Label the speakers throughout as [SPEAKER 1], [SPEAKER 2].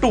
[SPEAKER 1] 2,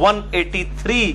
[SPEAKER 1] 183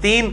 [SPEAKER 1] 3,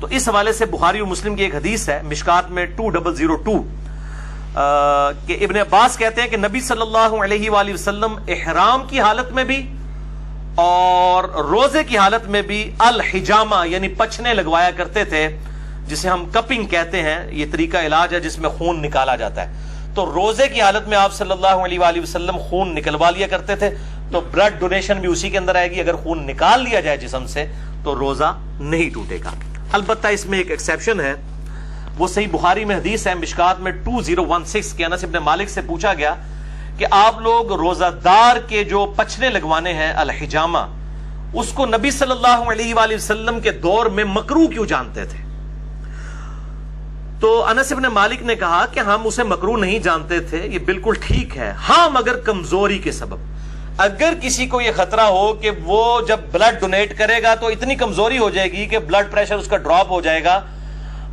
[SPEAKER 1] تو اس حوالے سے بخاری و مسلم کی ایک حدیث ہے مشکات میں 2002 کہ ابن عباس کہتے ہیں کہ نبی صلی اللہ علیہ وآلہ وسلم احرام کی حالت میں بھی اور روزے کی حالت میں بھی الحجامہ یعنی پچھنے لگوایا کرتے تھے، جسے ہم کپنگ کہتے ہیں. یہ طریقہ علاج ہے جس میں خون نکالا جاتا ہے. تو روزے کی حالت میں آپ صلی اللہ علیہ وآلہ وسلم خون نکلوا لیا کرتے تھے. تو بلڈ ڈونیشن بھی اسی کے اندر آئے گی. اگر خون نکال لیا جائے جسم سے تو روزہ نہیں ٹوٹے گا. البتہ اس میں ایک ایکسیپشن ہے، وہ صحیح بخاری میں حدیث ہے مشکات میں 2016 کے انس ابن مالک سے پوچھا گیا کہ آپ لوگ روزہ دار کے جو پچھنے لگوانے ہیں الحجامہ، اس کو نبی صلی اللہ علیہ وآلہ وسلم کے دور میں مکروہ کیوں جانتے تھے؟ تو انس ابن مالک نے کہا کہ ہم اسے مکروہ نہیں جانتے تھے، یہ بالکل ٹھیک ہے، ہاں مگر کمزوری کے سبب. اگر کسی کو یہ خطرہ ہو کہ وہ جب بلڈ ڈونیٹ کرے گا تو اتنی کمزوری ہو جائے گی کہ بلڈ پریشر اس کا ڈراپ ہو جائے گا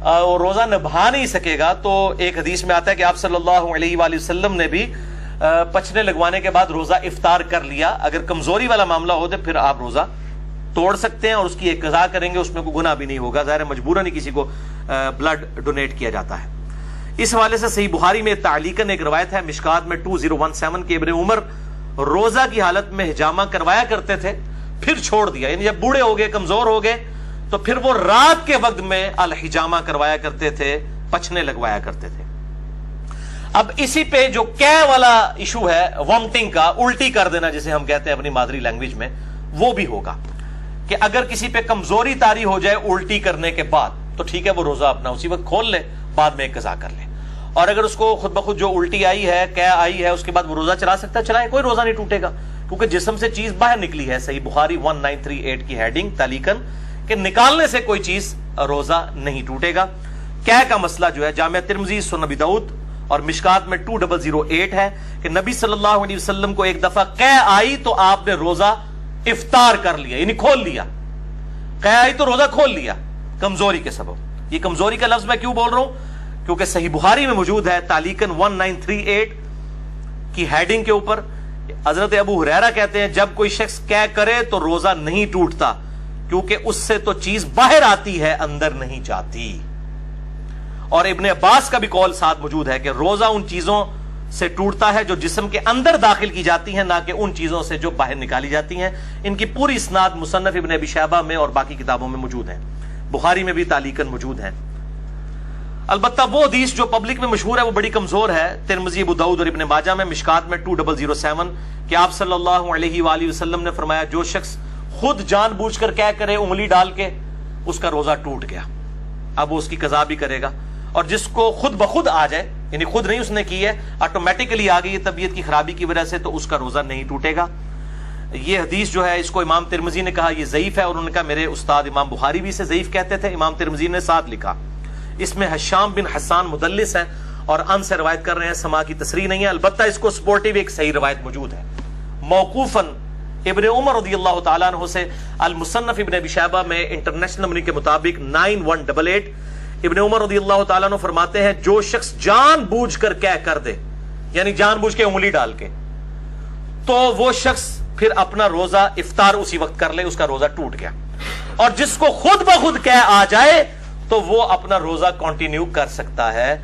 [SPEAKER 1] اور روزہ نبھا نہیں سکے گا، تو ایک حدیث میں آتا ہے کہ آپ صلی اللہ علیہ وآلہ وسلم نے بھی پچھنے لگوانے کے بعد روزہ افطار کر لیا. اگر کمزوری والا معاملہ ہو تو پھر آپ روزہ توڑ سکتے ہیں اور اس کی ایک قضا کریں گے، اس میں کوئی گناہ بھی نہیں ہوگا. ظاہر مجبوراً ہی کسی کو بلڈ ڈونیٹ کیا جاتا ہے. اس حوالے سے صحیح بخاری میں تعلیقاً ایک روایت ہے مشکات میں 2017 کے ابن عمر روزہ کی حالت میں حجامہ کروایا کرتے تھے، پھر چھوڑ دیا. یعنی جب بوڑھے ہو گئے، کمزور ہو گئے، تو پھر وہ رات کے وقت میں الحجامہ کروایا کرتے تھے، پچھنے لگوایا کرتے تھے. اب اسی پہ جو کہہ والا ایشو ہے وامٹنگ کا، الٹی کر دینا جسے ہم کہتے ہیں اپنی مادری لینگویج میں، وہ بھی ہوگا کہ اگر کسی پہ کمزوری طاری ہو جائے الٹی کرنے کے بعد تو ٹھیک ہے، وہ روزہ اپنا اسی وقت کھول لے، بعد میں ایک قضا کر لے. اور اگر اس کو خود بخود جو الٹی آئی ہے، کہہ آئی ہے، اس کے بعد وہ روزہ چلا سکتا ہے، چلائے، کوئی روزہ نہیں ٹوٹے گا، کیونکہ جسم سے چیز باہر نکلی ہے. صحیح بخاری 1938 کی ہیڈنگ تعلیقاً کہ نکالنے سے کوئی چیز روزہ نہیں ٹوٹے گا. کہہ کا مسئلہ جو ہے جامعہ ترمذی، سنن ابی داؤد اور مشکات میں 2008 ہے کہ نبی صلی اللہ علیہ وسلم کو ایک دفعہ کہہ آئی تو آپ نے روزہ افطار کر لیا، یعنی کھول لیا. کہہ آئی تو روزہ کھول لیا کمزوری کے سبب. یہ کمزوری کا لفظ میں کیوں بول رہا ہوں؟ کیونکہ صحیح بخاری میں موجود ہے تعلیقاً 1938 کی ہیڈنگ کے اوپر حضرت ابو ہریرہ کہتے ہیں جب کوئی شخص کہہ کرے تو روزہ نہیں ٹوٹتا، کیونکہ اس سے تو چیز باہر آتی ہے، اندر نہیں جاتی. اور ابن عباس کا بھی قول ساتھ موجود ہے کہ روزہ ان چیزوں سے ٹوٹتا ہے جو جسم کے اندر داخل کی جاتی ہیں، نہ کہ ان چیزوں سے جو باہر نکالی جاتی ہیں. ان کی پوری اسناد مصنف ابن ابی شیبہ میں اور باقی کتابوں میں موجود ہیں، بخاری میں بھی تعلیقاً موجود ہیں. البتہ وہ حدیث جو پبلک میں مشہور ہے وہ بڑی کمزور ہے. ترمذی، ابو داؤد اور ابن ماجہ میں مشکات میں 2007 کہ آپ صلی اللہ علیہ وآلہ وسلم نے فرمایا جو شخص خود جان بوجھ کر کیا کرے انگلی ڈال کے، اس کا روزہ ٹوٹ گیا، اب وہ اس کی قضا بھی کرے گا. اور جس کو خود بخود آ جائے، یعنی خود نہیں اس نے کی ہے، آٹومیٹکلی آ گئی ہے طبیعت کی خرابی کی وجہ سے، تو اس کا روزہ نہیں ٹوٹے گا. یہ حدیث جو ہے اس کو امام ترمذی نے کہا یہ ضعیف ہے، اور انہوں نے کہا میرے استاد امام بخاری بھی اسے ضعیف کہتے تھے. امام ترمذی نے ساتھ لکھا اس میں حشام بن حسان مدلس ہیں اور ان سے روایت کر رہے ہیں، سما کی تصریح نہیں ہے. البتہ اس کو سپورٹیو ایک صحیح روایت موجود ہے موقوفاً ابن عمر رضی اللہ تعالیٰ عنہ سے. المصنف ابن ابی شیبہ میں انٹرنیشنل نمبر کے مطابق 9188 ابن عمر رضی اللہ تعالیٰ عنہ فرماتے ہیں جو شخص جان بوجھ کر کہہ کر دے، یعنی جان بوجھ کے انگلی ڈال کے، تو وہ شخص پھر اپنا روزہ افطار اسی وقت کر لے، اس کا روزہ ٹوٹ گیا. اور جس کو خود بخود کہہ آ جائے تو وہ اپنا روزہ کنٹینیو کر سکتا ہے.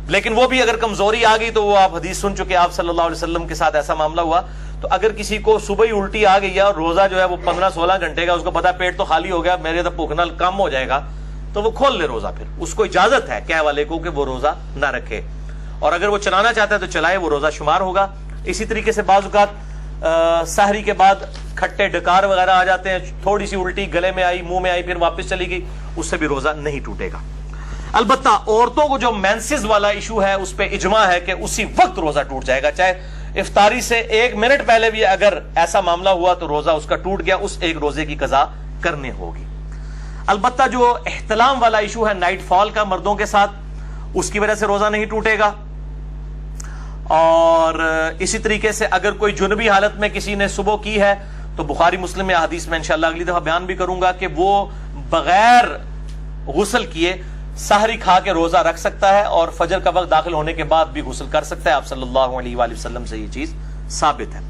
[SPEAKER 1] لیکن وہ بھی اگر کمزوری آ گئی تو وہ آپ حدیث سن چکے، آپ صلی اللہ علیہ وسلم کے ساتھ ایسا معاملہ ہوا. تو اگر کسی کو صبح ہی الٹی آ گئی ہے اور روزہ جو ہے وہ 15-16 گھنٹے کا، اس کو پتا پیٹ تو خالی ہو گیا، میرے تو بھوکنا کم ہو جائے گا، تو وہ کھول لے روزہ. پھر اس کو اجازت ہے کہہ والے کو کہ وہ روزہ نہ رکھے، اور اگر وہ چلانا چاہتا ہے تو چلائے، وہ روزہ شمار ہوگا. اسی طریقے سے بعض اوقات سحری کے بعد کھٹے ڈکار وغیرہ آ جاتے ہیں، تھوڑی سی الٹی گلے میں آئی، منہ میں آئی، پھر واپس چلی گئی، اس سے بھی روزہ نہیں ٹوٹے گا. البتہ عورتوں کو جو مینسز والا ایشو ہے اس پہ اجماع ہے کہ اسی وقت روزہ ٹوٹ جائے گا، چاہے افطاری سے 1 منٹ پہلے بھی اگر ایسا معاملہ ہوا تو روزہ اس کا ٹوٹ گیا، اس ایک روزے کی قضا کرنی ہوگی. البتہ جو احتلام والا ایشو ہے نائٹ فال کا مردوں کے ساتھ، اس کی وجہ سے روزہ نہیں ٹوٹے گا. اور اسی طریقے سے اگر کوئی جنبی حالت میں کسی نے صبح کی ہے تو بخاری مسلم میں حدیث میں انشاءاللہ اگلی دفعہ بیان بھی کروں گا کہ وہ بغیر غسل کیے سحری کھا کے روزہ رکھ سکتا ہے اور فجر کا وقت داخل ہونے کے بعد بھی غسل کر سکتا ہے. آپ صلی اللہ علیہ وآلہ وسلم سے یہ چیز ثابت ہے.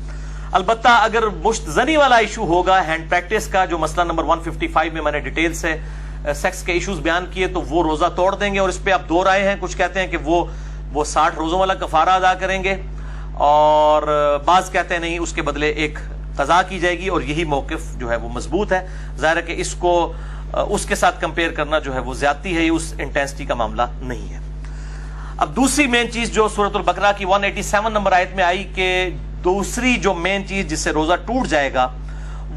[SPEAKER 1] البتہ اگر مشت زنی والا ایشو ہوگا ہینڈ پریکٹس کا، جو مسئلہ نمبر 155 میں میں نے ڈیٹیل سے سیکس کے ایشوز بیان کیے تو وہ روزہ توڑ دیں گے, اور اس پہ اب دو رائے ہیں. کچھ کہتے ہیں کہ وہ 60 روزوں والا کفارہ ادا کریں گے, اور بعض کہتے ہیں نہیں, اس کے بدلے ایک قضا کی جائے گی, اور یہی موقف جو ہے وہ مضبوط ہے. ظاہر ہے کہ اس کو اس کے ساتھ کمپیئر کرنا جو ہے وہ زیادتی ہے, یہ اس انٹینسٹی کا معاملہ نہیں ہے. اب دوسری مین چیز جو سورۃ البقرہ کی 187 نمبر آیت میں آئی کہ دوسری جو مین چیز جس سے روزہ ٹوٹ جائے گا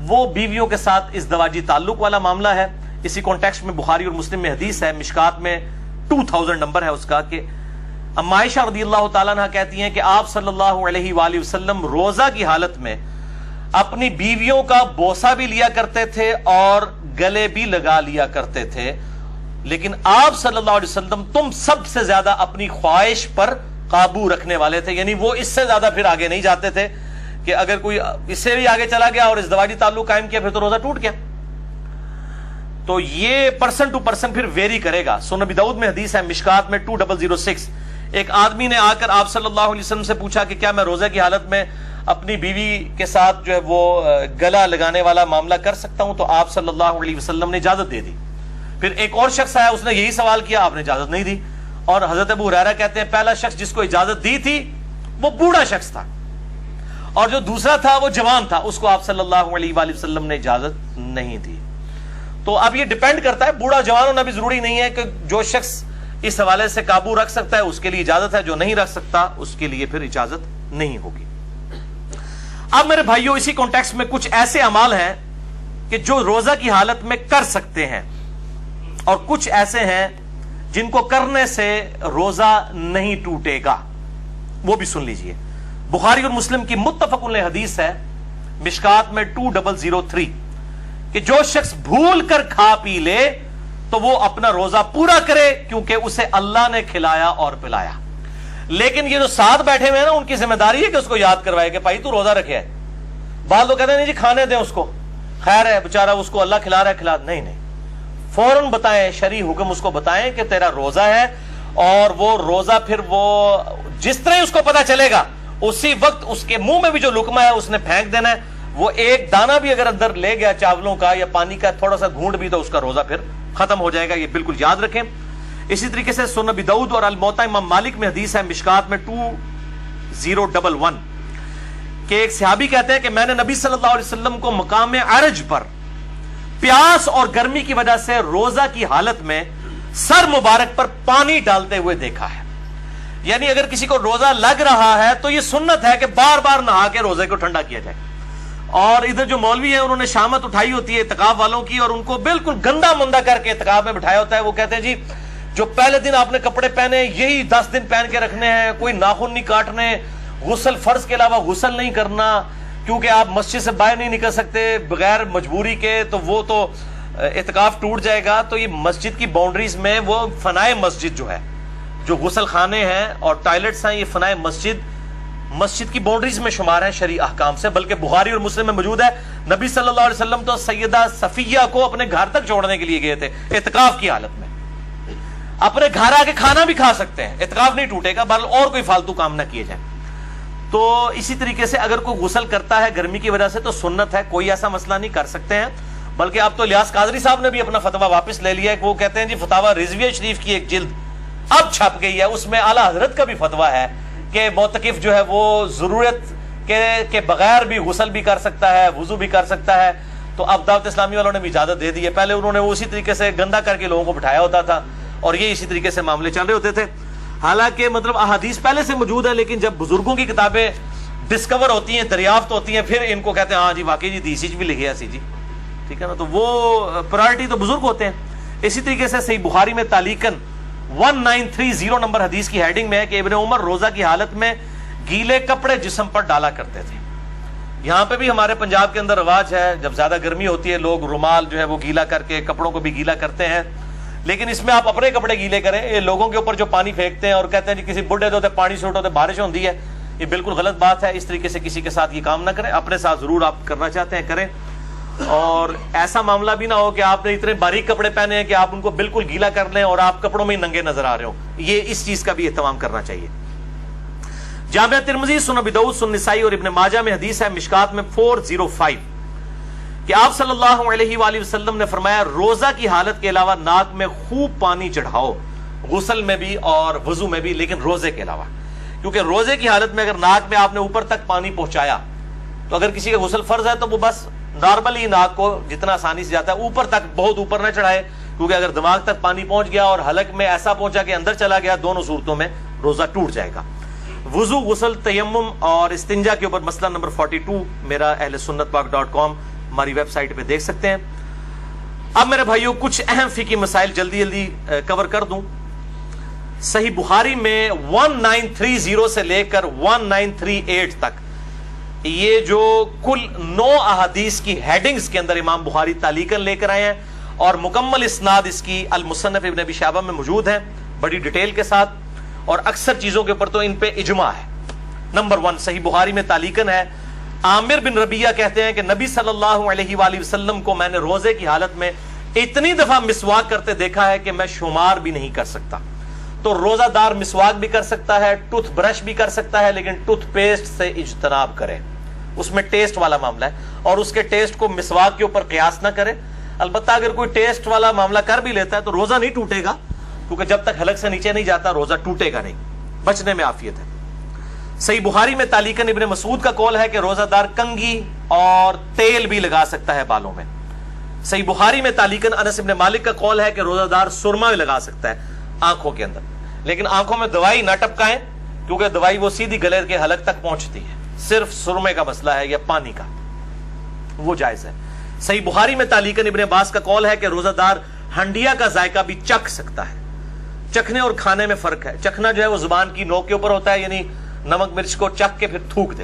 [SPEAKER 1] وہ بیویوں کے ساتھ ازدواجی تعلق والا معاملہ ہے. اسی کانٹیکسٹ میں بخاری اور مسلم میں حدیث ہے, مشکات میں 2000 نمبر ہے اس کا, کہ اما عائشہ رضی اللہ تعالیٰ عنہ کہتی ہیں کہ آپ صلی اللہ علیہ وآلہ وسلم روزہ کی حالت میں اپنی بیویوں کا بوسہ بھی لیا کرتے تھے اور گلے بھی لگا لیا کرتے تھے, لیکن آپ صلی اللہ علیہ وسلم تم سب سے زیادہ اپنی خواہش پر قابو رکھنے والے تھے. یعنی وہ اس سے زیادہ پھر آگے نہیں جاتے تھے کہ اگر کوئی اس سے بھی آگے چلا گیا اور ازدواجی تعلق قائم کیا پھر تو روزہ ٹوٹ گیا. تو یہ پرسن ٹو پرسن پھر ویری کرے گا. سنن ابی داؤد میں حدیث ہے مشکات میں 2006, ایک آدمی نے آ کر آپ صلی اللہ علیہ وسلم سے پوچھا کہ کیا میں روزہ کی حالت میں اپنی بیوی کے ساتھ جو ہے وہ گلا لگانے والا معاملہ کر سکتا ہوں؟ تو آپ صلی اللہ علیہ وسلم نے اجازت دے دی. پھر ایک اور شخص آیا, اس نے یہی سوال کیا, آپ نے اجازت نہیں دی. اور حضرت ابو ہریرہ کہتے ہیں پہلا شخص جس کو اجازت دی تھی وہ بوڑھا شخص تھا, اور جو دوسرا تھا وہ جوان تھا, اس کو آپ صلی اللہ علیہ وآلہ وسلم نے اجازت نہیں دی. تو اب یہ ڈیپینڈ کرتا ہے, بوڑھا جوان ہونا بھی ضروری نہیں ہے کہ جو شخص اس حوالے سے قابو رکھ سکتا ہے اس کے لیے اجازت ہے, جو نہیں رکھ سکتا اس کے لیے پھر اجازت نہیں ہوگی. اب میرے بھائیوں اسی کانٹیکسٹ میں کچھ ایسے اعمال ہیں کہ جو روزہ کی حالت میں کر سکتے ہیں, اور کچھ ایسے ہیں جن کو کرنے سے روزہ نہیں ٹوٹے گا. وہ بھی سن لیجئے. بخاری اور مسلم کی متفق علیہ حدیث ہے مشکات میں 2003 کہ جو شخص بھول کر کھا پی لے تو وہ اپنا روزہ پورا کرے کیونکہ اسے اللہ نے کھلایا اور پلایا. لیکن یہ جو ساتھ بیٹھے ہوئے ہیں نا, ان کی ذمہ داری ہے کہ اس کو یاد کروائے کہ بھائی تو روزہ رکھے ہے. بعض لوگ کہتے ہیں نہیں جی کھانے دیں اس کو, خیر ہے بیچارہ اس کو اللہ کھلا رہا ہے, کھلا. نہیں نہیں, فوراً بتائیں, شرعی حکم اس کو بتائیں کہ تیرا روزہ ہے, اور وہ روزہ پھر وہ جس طرح ہی اس کو پتا چلے گا اسی وقت اس کے منہ میں بھی جو لقمہ ہے اس نے پھینک دینا ہے. وہ ایک دانہ بھی اگر اندر لے گیا چاولوں کا یا پانی کا تھوڑا سا گھونٹ بھی, تو اس کا روزہ پھر ختم ہو جائے گا. یہ بالکل یاد رکھیں. اسی طریقے سے سنن ابی داؤد اور الموطا امام مالک میں حدیث ہے مشکات میں 2011 کہ ایک صحابی کہتے ہیں کہ میں نے نبی صلی اللہ علیہ وسلم کو مقام عرج پر پیاس اور گرمی کی وجہ سے روزہ کی حالت میں سر مبارک پر پانی ڈالتے ہوئے دیکھا ہے. یعنی اگر کسی کو روزہ لگ رہا ہے تو یہ سنت ہے کہ بار بار نہا کے روزے کو ٹھنڈا کیا جائے. اور ادھر جو مولوی ہیں انہوں نے شامت اٹھائی ہوتی ہے اعتکاف والوں کی, اور ان کو بالکل گندا مندا کر کے اعتکاف میں بٹھایا ہوتا ہے. وہ کہتے ہیں جی جو پہلے دن آپ نے کپڑے پہنے یہی 10 دن پہن کے رکھنے ہیں, کوئی ناخن نہیں کاٹنے, غسل فرض کے علاوہ غسل نہیں کرنا, کیونکہ آپ مسجد سے باہر نہیں نکل سکتے بغیر مجبوری کے, تو وہ تو اعتکاف ٹوٹ جائے گا. تو یہ مسجد کی باؤنڈریز میں وہ فنائے مسجد جو ہے, جو غسل خانے ہیں اور ٹوائلٹس ہیں, یہ فنائے مسجد کی باؤنڈریز میں شمار ہیں شرعی احکام سے. بلکہ بخاری اور مسلم میں موجود ہے نبی صلی اللہ علیہ وسلم تو سیدہ صفیہ کو اپنے گھر تک چھوڑنے کے لیے گئے تھے اعتکاف کی حالت میں. اپنے گھر آ کے کھانا بھی کھا سکتے ہیں, اعتکاف نہیں ٹوٹے گا, بل اور کوئی فالتو کام نہ کیے جائیں. تو اسی طریقے سے اگر کوئی غسل کرتا ہے گرمی کی وجہ سے تو سنت ہے, کوئی ایسا مسئلہ نہیں, کر سکتے ہیں. بلکہ اب تو الیاس قادری صاحب نے بھی اپنا فتویٰ واپس لے لیا ہے کہ وہ کہتے ہیں جی فتاوی رضویہ شریف کی ایک جلد اب چھپ گئی ہے, اس میں اعلیٰ حضرت کا بھی فتویٰ ہے کہ معتکف جو ہے وہ ضرورت کے بغیر بھی غسل بھی کر سکتا ہے, وضو بھی کر سکتا ہے. تو اب دعوت اسلامی والوں نے بھی اجازت دے دی ہے. پہلے انہوں نے وہ اسی طریقے سے گندا کر کے لوگوں کو بٹھایا ہوتا تھا, اور یہ اسی طریقے سے معاملے چل رہے ہوتے تھے. حالانکہ مطلب احادیث پہلے سے موجود ہے, لیکن جب بزرگوں کی کتابیں ڈسکور ہوتی ہیں, دریافت ہوتی ہیں, پھر ان کو کہتے ہیں ہاں جی واقعی جی دیسی بھی لکھی ایسی جی, ٹھیک ہے نا. تو وہ پرائرٹی تو بزرگ ہوتے ہیں. اسی طریقے سے صحیح بخاری میں تعلیقاً 1930 نمبر حدیث کی ہیڈنگ میں ہے کہ ابن عمر روزہ کی حالت میں گیلے کپڑے جسم پر ڈالا کرتے تھے. یہاں پہ بھی ہمارے پنجاب کے اندر رواج ہے, جب زیادہ گرمی ہوتی ہے لوگ رومال جو ہے وہ گیلا کر کے کپڑوں کو بھی گیلا کرتے ہیں. لیکن اس میں آپ اپنے کپڑے گیلے کریں, یہ لوگوں کے اوپر جو پانی پھینکتے ہیں اور کہتے ہیں جی کسی بڈھے ہوتے پانی سے اٹھتے بارش ہوتی ہے, یہ بالکل غلط بات ہے. اس طریقے سے کسی کے ساتھ یہ کام نہ کریں. اپنے ساتھ ضرور آپ کرنا چاہتے ہیں کریں, اور ایسا معاملہ بھی نہ ہو کہ آپ نے اتنے باریک کپڑے پہنے ہیں کہ آپ ان کو بالکل گیلا کر لیں اور آپ کپڑوں میں ہی ننگے نظر آ رہے ہو. یہ اس چیز کا بھی اہتمام کرنا چاہیے. جامعہ ترمذی, سنن ابی داؤد, سنن نسائی اور ابن ماجہ میں حدیث ہے مشکات میں 405 کہ آپ صلی اللہ علیہ وآلہ وسلم نے فرمایا روزہ کی حالت کے علاوہ ناک میں خوب پانی چڑھاؤ، غسل میں بھی اور وضو میں بھی، لیکن روزے کے علاوہ، کیونکہ روزے کی حالت میں اگر ناک میں آپ نے اوپر تک پانی پہنچایا تو اگر کسی کا غسل فرض ہے تو وہ بس نارملی ناک کو جتنا آسانی سے جاتا ہے اوپر تک، بہت اوپر نہ چڑھائے، کیونکہ اگر دماغ تک پانی پہنچ گیا اور حلق میں ایسا پہنچا کہ اندر چلا گیا، دونوں صورتوں میں روزہ ٹوٹ جائے گا۔ وضو، غسل، تیمم اور استنجا کے اوپر مسئلہ نمبر 42 میرا اہل سنت پاک .com ہماری ویب سائٹ پہ دیکھ سکتے ہیں۔ اب میرے بھائیوں کچھ اہم فقہی مسائل جلدی جلدی کور کر دوں۔ صحیح بخاری میں 1930 سے لے کر 1938 تک یہ جو کل 9 احادیث کی ہیڈنگز کے اندر امام بخاری تعلیقاً لے کر آئے ہیں، اور مکمل اسناد اس کی المصنف ابن ابی شیبہ میں موجود ہے بڑی ڈیٹیل کے ساتھ، اور اکثر چیزوں کے اوپر تو ان پہ اجماع ہے۔ نمبر 1 صحیح بخاری میں تعلیقاً ہے، عامر بن ربیہ کہتے ہیں کہ نبی صلی اللہ علیہ وآلہ وسلم کو میں نے روزے کی حالت میں اتنی دفعہ مسواک کرتے دیکھا ہے کہ میں شمار بھی نہیں کر سکتا۔ تو روزہ دار مسواک بھی کر سکتا ہے، ٹوتھ برش بھی کر سکتا ہے، لیکن ٹوتھ پیسٹ سے اجتناب کرے، اس میں ٹیسٹ والا معاملہ ہے، اور اس کے ٹیسٹ کو مسواک کے اوپر قیاس نہ کرے۔ البتہ اگر کوئی ٹیسٹ والا معاملہ کر بھی لیتا ہے تو روزہ نہیں ٹوٹے گا، کیونکہ جب تک حلق سے نیچے نہیں جاتا روزہ ٹوٹے گا نہیں، بچنے میں عافیت ہے۔ صحیح بخاری میں تعلیقاً ابن مسعود کا قول ہے کہ روزہ دار کنگھی اور تیل بھی لگا سکتا ہے بالوں میں۔ صحیح بخاری میں تعلیقاً انس بن مالک کا قول ہے کہ روزہ دار سرما بھی لگا سکتا ہے آنکھوں کے اندر، لیکن آنکھوں میں دوائی نہ ٹپکائیں، کیونکہ دوائی وہ سیدھی گلے کے حلق تک پہنچتی ہے، صرف سرمے کا مسئلہ ہے یا پانی کا، وہ جائز ہے۔ صحیح بخاری میں تعلیقاً ابن عباس کا قول ہے کہ روزہ دار ہنڈیا کا ذائقہ بھی چکھ سکتا ہے۔ چکھنے اور کھانے میں فرق ہے، چکھنا جو ہے وہ زبان کی نوک کے اوپر ہوتا ہے، یعنی نمک مرچ کو چکھ کے پھر تھوک دے۔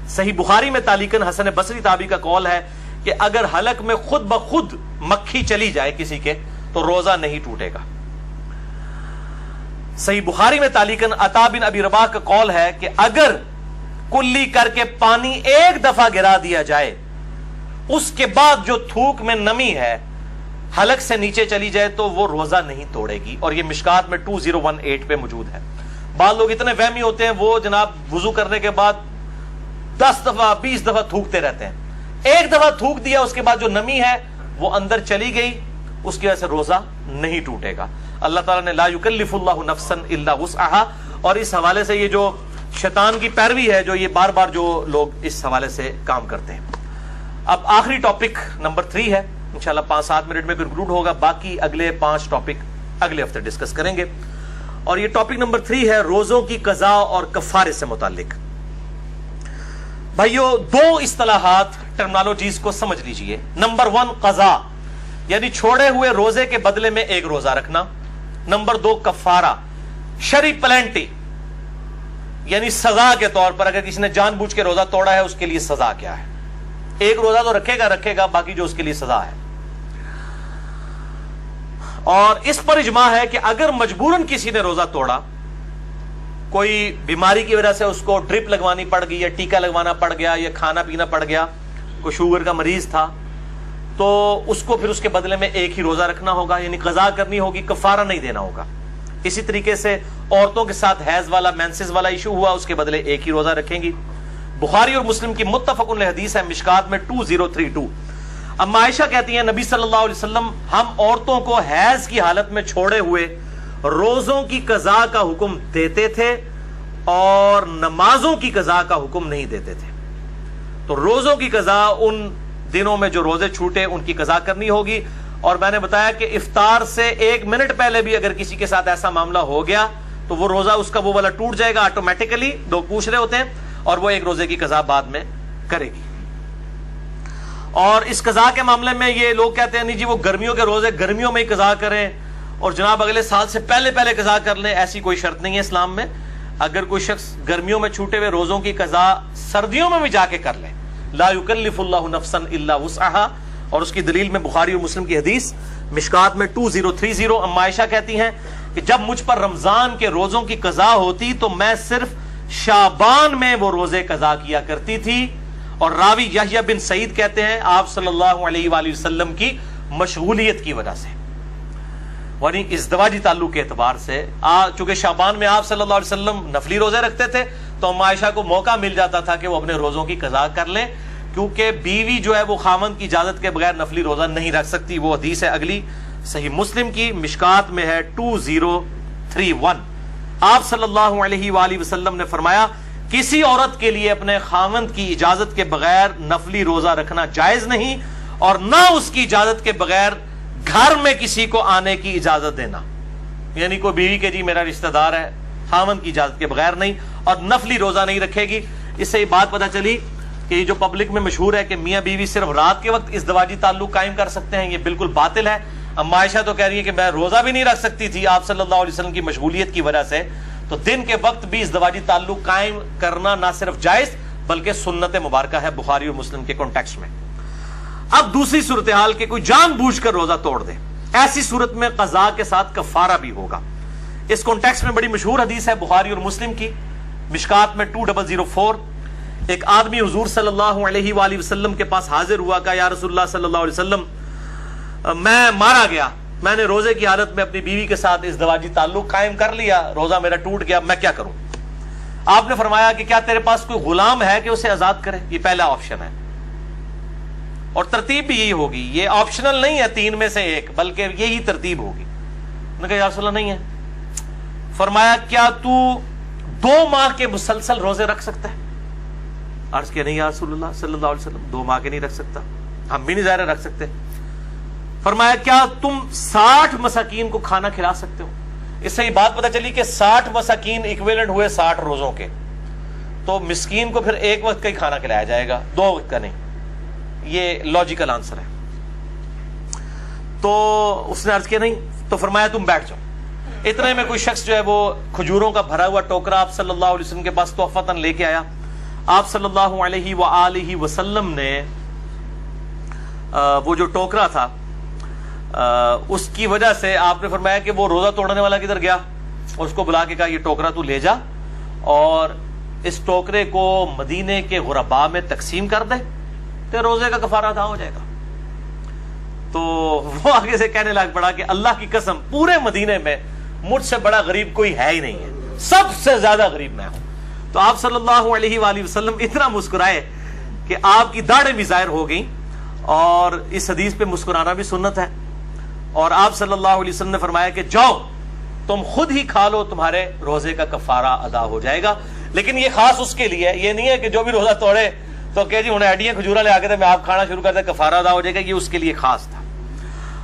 [SPEAKER 1] صحیح بخاری میں تعلیقاً حسن بصری تابعی کا قول ہے کہ اگر حلق میں خود بخود مکھی چلی جائے کسی کے تو روزہ نہیں ٹوٹے گا۔ صحیح بخاری میں تعلیقاً عطا بن ابی رباح کا قول ہے کہ اگر کلی کر کے پانی ایک دفعہ گرا دیا جائے، اس کے بعد جو تھوک میں نمی ہے حلق سے نیچے چلی جائے تو وہ روزہ نہیں توڑے گی، اور یہ مشکات میں 2018 پہ موجود ہے۔ بعض لوگ اتنے وہمی ہوتے ہیں، وہ جناب وضو کرنے کے بعد 10 دفعہ 20 دفعہ تھوکتے رہتے ہیں، ایک دفعہ تھوک دیا اس کے بعد جو نمی ہے وہ اندر چلی گئی، اس کی وجہ سے روزہ نہیں ٹوٹے گا۔ اللہ تعالیٰ نے لا یکلف اللہ نفسا الا وسعها، اور اس حوالے سے یہ جو شیطان کی پیروی ہے جو یہ بار بار جو لوگ اس حوالے سے کام کرتے ہیں۔ اب آخری ٹاپک نمبر 3 ہے، انشاءاللہ 5-7 منٹ میں کنکلوڈ ہوگا، باقی اگلے 5 ٹاپک اگلے ہفتے ڈسکس کریں گے، اور یہ ٹاپک نمبر 3 ہے روزوں کی قضاء اور کفارے سے متعلق۔ بھائیو 2 اصطلاحات ٹرمنالوجیز کو سمجھ لیجئے۔ نمبر 1 قضاء، یعنی چھوڑے ہوئے روزے کے بدلے میں ایک روزہ رکھنا۔ نمبر 2 کفارہ، شرعی پلینٹی، یعنی سزا کے طور پر اگر کسی نے جان بوجھ کے روزہ توڑا ہے اس کے لیے سزا کیا ہے۔ ایک روزہ تو رکھے گا، باقی جو اس کے لیے سزا ہے۔ اور اس پر اجماع ہے کہ اگر مجبوراً کسی نے روزہ توڑا، کوئی بیماری کی وجہ سے اس کو ڈرپ لگوانی پڑ گئی یا ٹیکا لگوانا پڑ گیا یا کھانا پینا پڑ گیا، کوئی شوگر کا مریض تھا، تو اس کو پھر اس کے بدلے میں ایک ہی روزہ رکھنا ہوگا، یعنی قضا کرنی ہوگی، کفارہ نہیں دینا ہوگا۔ اسی طریقے سے عورتوں کے ساتھ حیض والا مینسز والا ایشو ہوا، اس کے بدلے ایک ہی روزہ رکھیں گی۔ بخاری اور مسلم کی متفق علیہ حدیث ہے مشکات میں 2032۔ اما عائشہ کہتی ہیں نبی صلی اللہ علیہ وسلم ہم عورتوں کو حیض کی حالت میں چھوڑے ہوئے روزوں کی قضاء کا حکم دیتے تھے اور نمازوں کی قضاء کا حکم نہیں دیتے تھے۔ تو روزوں کی قضاء ان دنوں میں جو روزے چھوٹے ان کی قضاء کرنی ہوگی، اور میں نے بتایا کہ افطار سے 1 منٹ پہلے بھی اگر کسی کے ساتھ ایسا معاملہ ہو گیا تو وہ روزہ اس کا وہ والا ٹوٹ جائے گا آٹومیٹیکلی، لوگ پوچھ رہے ہوتے ہیں، اور وہ ایک روزے کی قضاء بعد میں کرے گی۔ اور اس قضاء کے معاملے میں یہ لوگ کہتے ہیں نہیں جی وہ گرمیوں کے روزے گرمیوں میں ہی قضاء کریں اور جناب اگلے سال سے پہلے قضاء کر لیں، ایسی کوئی شرط نہیں ہے اسلام میں۔ اگر کوئی شخص گرمیوں میں چھوٹے ہوئے روزوں کی قضاء سردیوں میں بھی جا کے کر لے، لا یکلف اللہ نفسا الا وسعها، اور اس کی دلیل میں بخاری اور مسلم کی حدیث مشکات میں 2030۔ اما عائشہ کہتی ہیں کہ جب مجھ پر رمضان کے روزوں کی قضاء ہوتی تو میں صرف شعبان میں وہ روزے قضا کیا کرتی تھی، اور راوی یحییٰ بن سعید کہتے ہیں آپ صلی اللہ علیہ وآلہ وسلم کی مشغولیت کی وجہ سے، یعنی ازدواجی تعلق کے اعتبار سے، چونکہ شعبان میں آپ صلی اللہ علیہ وسلم نفلی روزے رکھتے تھے تو اما عائشہ کو موقع مل جاتا تھا کہ وہ اپنے روزوں کی قضا کر لیں، کیونکہ بیوی جو ہے وہ خاوند کی اجازت کے بغیر نفلی روزہ نہیں رکھ سکتی. وہ حدیث ہے اگلی صحیح مسلم کی مشکات میں ہے 2031. آپ صلی اللہ علیہ وآلہ وسلم نے فرمایا کسی عورت کے لیے اپنے خاوند کی اجازت کے بغیر نفلی روزہ رکھنا جائز نہیں، اور نہ اس کی اجازت کے بغیر گھر میں کسی کو آنے کی اجازت دینا. یعنی کوئی بیوی کے جی میرا رشتہ دار ہے، خاوند کی اجازت کے بغیر نہیں، اور نفلی روزہ نہیں رکھے گی. اس سے یہ بات پتہ چلی کہ یہ جو پبلک میں مشہور ہے کہ میاں بیوی صرف رات کے وقت ازدواجی تعلق قائم کر سکتے ہیں، یہ بالکل باطل ہے. اما عائشہ تو کہہ رہی ہے کہ میں روزہ بھی نہیں رکھ سکتی تھی آپ صلی اللہ علیہ وسلم کی مشغولیت کی وجہ سے. تو دن کے وقت بھی ازدواجی تعلق قائم کرنا نہ صرف جائز بلکہ سنت مبارکہ ہے بخاری اور مسلم کے کانٹیکسٹ میں. اب دوسری صورتحال کہ کوئی جان بوجھ کر روزہ توڑ دے، ایسی صورت میں قضاء کے ساتھ کفارہ بھی ہوگا. اس کانٹیکسٹ میں بڑی مشہور حدیث ہے بخاری اور مسلم کی مشکات میں 2004. ایک آدمی حضور صلی اللہ علیہ وآلہ وسلم کے پاس حاضر ہوا، کہا یا رسول اللہ صلی اللہ علیہ وسلم میں مارا گیا، میں نے روزے کی حالت میں اپنی بیوی کے ساتھ ازدواجی تعلق قائم کر لیا، روزہ میرا ٹوٹ گیا، میں کیا کروں؟ آپ نے فرمایا کہ کیا تیرے پاس کوئی غلام ہے کہ اسے آزاد کرے؟ یہ پہلا آپشن ہے، اور ترتیب بھی یہی ہوگی. یہ آپشنل نہیں ہے 3 میں سے 1 بلکہ یہی ترتیب ہوگی. میں نے کہا یا رسول اللہ نہیں ہے. فرمایا کیا تو 2 ماہ کے مسلسل روزے رکھ سکتا ہے؟ عرض کیا نہیں یا رسول اللہ صلی اللہ علیہ وسلم 2 ماہ کے نہیں رکھ سکتا. ہم بھی نہیں ظاہر رکھ سکتے. فرمایا کیا تم 60 مساکین کو کھانا کھلا سکتے ہو؟ اس سے یہ بات پتہ چلی کہ 60 مساکین ایکویلنٹ ہوئے 60 روزوں کے، تو مسکین کو پھر 1 وقت کا ہی کھانا کھلایا جائے گا، 2 وقت کا نہیں. یہ لاجیکل آنسر ہے. تو اس نے عرض کیا نہیں. تو فرمایا تم بیٹھ جاؤ. اتنے میں کوئی شخص جو ہے وہ کھجوروں کا بھرا ہوا ٹوکرا آپ صلی اللہ علیہ وسلم کے پاس تحفتاً لے کے آیا. آپ صلی اللہ علیہ وآلہ وسلم نے وہ جو ٹوکرا تھا اس کی وجہ سے آپ نے فرمایا کہ وہ روزہ توڑنے والا کدھر گیا، اور اس کو بلا کے کہا یہ ٹوکرا تو لے جا اور اس ٹوکرے کو مدینے کے غرباء میں تقسیم کر دے تو روزے کا کفارہ ادا ہو جائے گا. تو وہ آگے سے کہنے لگ پڑا کہ اللہ کی قسم پورے مدینے میں مجھ سے بڑا غریب کوئی ہے ہی نہیں ہے، سب سے زیادہ غریب میں ہوں. تو آپ صلی اللہ علیہ وآلہ وسلم اتنا مسکرائے کہ آپ کی داڑھیں بھی ظاہر ہو گئیں، اور اس حدیث پہ مسکرانا بھی سنت ہے. اور آپ صلی اللہ علیہ وسلم نے فرمایا کہ جاؤ تم خود ہی کھا لو، تمہارے روزے کا کفارہ ادا ہو جائے گا. لیکن یہ خاص اس کے لیے، یہ نہیں ہے کہ جو بھی روزہ توڑے تو کہ جی انہیں ایڈیاں کھجورا لے آ کے تھے میں آپ کھانا شروع کر دے کفارہ ادا ہو جائے گا. یہ اس کے لیے خاص تھا.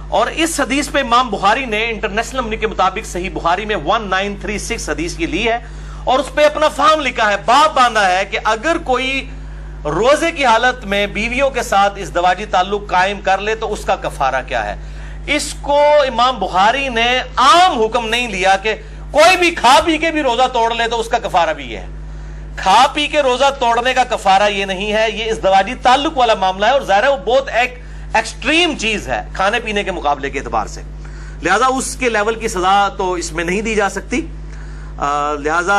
[SPEAKER 1] اور اس حدیث پہ امام بخاری نے انٹرنیشنل نمبر کے مطابق صحیح بخاری میں 1936 حدیث یہ لی ہے، اور اس پہ اپنا فہم لکھا ہے، باب باندھا ہے کہ اگر کوئی روزے کی حالت میں بیویوں کے ساتھ ازدواجی تعلق قائم کر لے تو اس کا کفارہ کیا ہے. اس کو امام بخاری نے عام حکم نہیں لیا کہ کوئی بھی کھا پی کے بھی روزہ توڑ لے تو اس کا کفارہ بھی یہ ہے. کھا پی کے روزہ توڑنے کا کفارہ یہ نہیں ہے، یہ ازدواجی تعلق والا معاملہ ہے، اور ظاہر ہے وہ بہت ایک ایکسٹریم چیز ہے کھانے پینے کے مقابلے کے اعتبار سے، لہذا اس کے لیول کی سزا تو اس میں نہیں دی جا سکتی. لہذا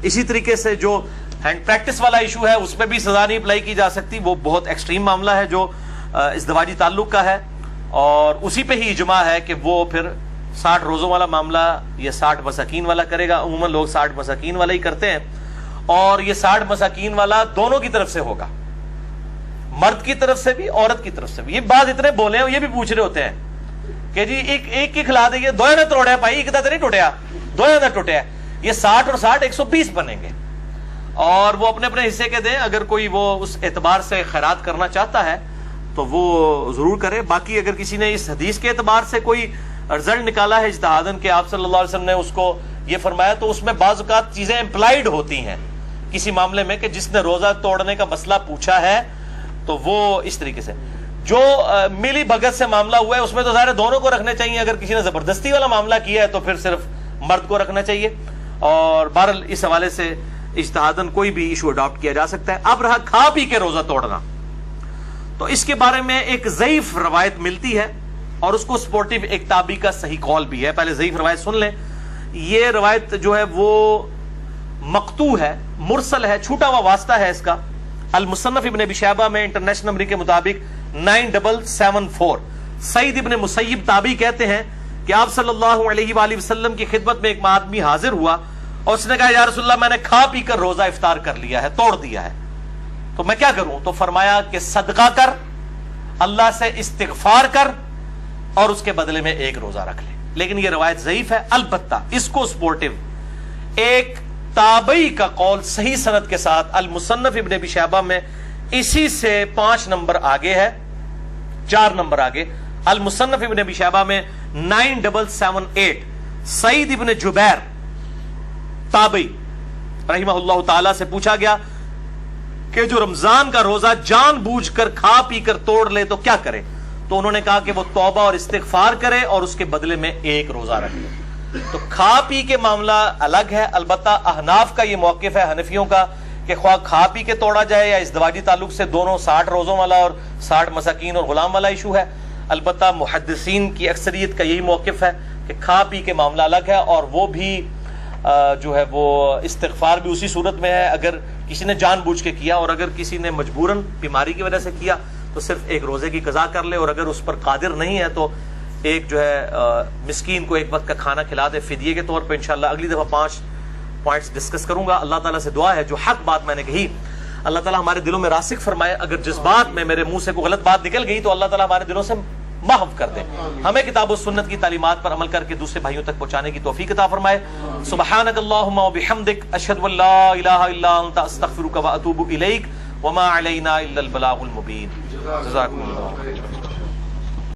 [SPEAKER 1] اسی طریقے سے جو ہینڈ پریکٹس والا ایشو ہے اس پہ بھی سزا نہیں اپلائی کی جا سکتی، وہ بہت ایکسٹریم معاملہ ہے جو ازدواجی تعلق کا ہے، اور اسی پہ ہی اجماع ہے کہ وہ پھر 60 روزوں والا معاملہ یہ 60 مساکین والا کرے گا. عموماً لوگ 60 مساکین والا ہی کرتے ہیں، اور یہ 60 مساکین والا دونوں کی طرف سے ہوگا، مرد کی طرف سے بھی عورت کی طرف سے بھی. یہ بات اتنے بولے ہیں، یہ بھی پوچھ رہے ہوتے ہیں کہ جی ایک کی کھلا دیں، دو نہ توڑیا بھائی ایک نہیں ٹوٹیا، دو نہ ٹوٹیا. یہ 60 اور 60 120 بنیں گے، اور وہ اپنے اپنے حصے کے دیں. اگر کوئی وہ اس اعتبار سے خیرات کرنا چاہتا ہے تو وہ ضرور کرے. باقی اگر کسی نے اس حدیث کے اعتبار سے کوئی رزلٹ نکالا ہے اجتہاداً کہ آپ صلی اللہ علیہ وسلم نے اس کو یہ فرمایا، تو اس میں بعض اوقات چیزیں امپلائڈ ہوتی ہیں کسی معاملے میں کہ جس نے روزہ توڑنے کا مسئلہ پوچھا ہے تو وہ اس طریقے سے. جو ملی بھگت سے معاملہ ہوا ہے اس میں تو ظاہر دونوں کو رکھنے چاہیے. اگر کسی نے زبردستی والا معاملہ کیا ہے تو پھر صرف مرد کو رکھنا چاہیے. اور بہرحال اس حوالے سے اجتہاداً کوئی بھی ایشو اڈاپٹ کیا جا سکتا ہے. اب رہا کھا پی کے روزہ توڑنا، تو اس کے بارے میں ایک ضعیف روایت ملتی ہے، اور اس کو سپورٹیو ایک تابعی کا صحیح قول بھی ہے. پہلے ضعیف روایت سن لیں. یہ روایت جو ہے وہ مقطوع ہے، مرسل ہے، چھوٹا ہوا واسطہ ہے اس کا. المصنف ابن ابی شیبہ میں انٹرنیشنل نمبر کے مطابق 9774 سعید ابن مسیب تابعی کہتے ہیں کہ آپ صلی اللہ علیہ وآلہ وسلم کی خدمت میں ایک آدمی حاضر ہوا اور اس نے کہا یا رسول اللہ میں نے کھا پی کر روزہ افطار کر لیا ہے، توڑ دیا ہے. تو میں کیا کروں؟ تو فرمایا کہ صدقہ کر، اللہ سے استغفار کر، اور اس کے بدلے میں ایک روزہ رکھ لے. لیکن یہ روایت ضعیف ہے. البتہ اس کو سپورٹو ایک تابعی کا قول صحیح سند کے ساتھ المصنف ابن ابی شیبہ میں اسی سے 5 نمبر آگے ہے، 4 نمبر آگے. المصنف ابن ابی شیبہ میں 9778 سعید ابن جبیر تابعی رحمہ اللہ تعالی سے پوچھا گیا کہ جو رمضان کا روزہ جان بوجھ کر کھا پی کر توڑ لے تو کیا کرے؟ تو انہوں نے کہا کہ وہ توبہ اور استغفار کرے اور اس کے بدلے میں ایک روزہ رکھ لے. تو کھا پی کے معاملہ الگ ہے. البتہ احناف کا یہ موقف ہے، حنفیوں کا، کہ خواہ کھا پی کے توڑا جائے یا ازدواجی تعلق سے، دونوں 60 روزوں والا اور 60 مساکین اور غلام والا ایشو ہے. البتہ محدثین کی اکثریت کا یہی موقف ہے کہ کھا پی کے معاملہ الگ ہے، اور وہ بھی جو ہے وہ استغفار بھی اسی صورت میں ہے اگر کسی نے جان بوجھ کے کیا، اور اگر کسی نے مجبوراً بیماری کی وجہ سے کیا تو صرف ایک روزے کی قضا کر لے، اور اگر اس پر قادر نہیں ہے تو ایک جو ہے مسکین کو ایک وقت کا کھانا کھلا دے فدیے کے طور پہ. انشاءاللہ اگلی دفعہ 5 پوائنٹس ڈسکس کروں گا. اللہ تعالیٰ سے دعا ہے جو حق بات میں نے کہی اللہ تعالیٰ ہمارے دلوں میں راسخ فرمائے. اگر جس بات میں میرے منہ سے کوئی غلط بات نکل گئی تو اللہ تعالیٰ ہمارے دلوں سے محو کر دے. ہمیں کتاب و سنت کی تعلیمات پر عمل کر کے دوسرے بھائیوں تک پہنچانے کی توفیق عطا فرمائے. سبحانک اللہم و بحمدک، اشہد ان لا الہ الا انت، استغفرک و اتوب الیک، وما علینا الا البلاغ المبین. جزاکم اللہ.